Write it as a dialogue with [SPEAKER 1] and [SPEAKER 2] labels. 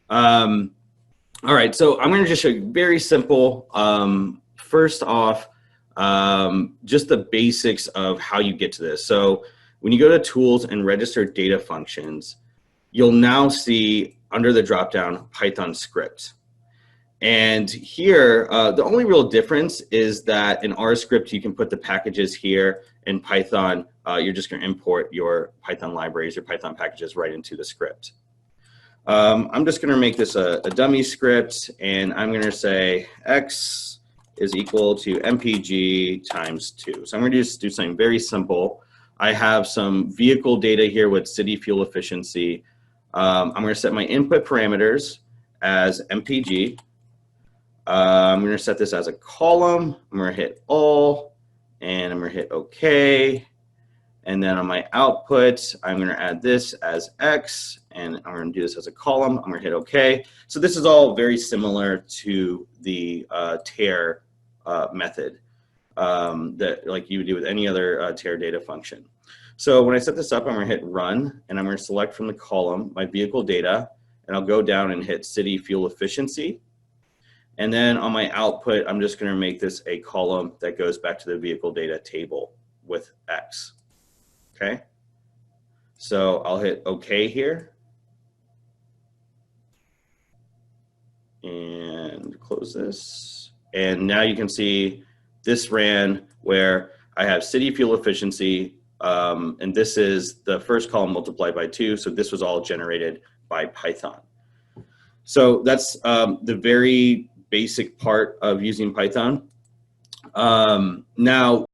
[SPEAKER 1] All right, so I'm going to just show you very simple. First off, just the basics of how you get to this. So when you go to Tools and Register Data Functions, you'll now see under the dropdown Python script. And here, the only real difference is that in R script, you can put the packages here. In Python, you're just going to import your Python libraries, your Python packages right into the script. I'm just going to make this a dummy script, and I'm going to say X is equal to MPG times 2. So I'm going to just do something very simple. I have some vehicle data here with city fuel efficiency. I'm going to set my input parameters as MPG. I'm going to set this as a column. I'm going to hit all, and I'm going to hit OK. And then on my output, I'm going to add this as X, and I'm going to do this as a column. I'm going to hit OK. So this is all very similar to the tear method that like you would do with any other tear data function. So when I set this up, I'm going to hit Run, and I'm going to select from the column my vehicle data, and I'll go down and hit City Fuel Efficiency. And then on my output, I'm just going to make this a column that goes back to the vehicle data table with X. Okay, so I'll hit OK here and close this. And now you can see this ran where I have city fuel efficiency, and this is the first column multiplied by 2. So this was all generated by Python. So that's the very basic part of using Python. Now,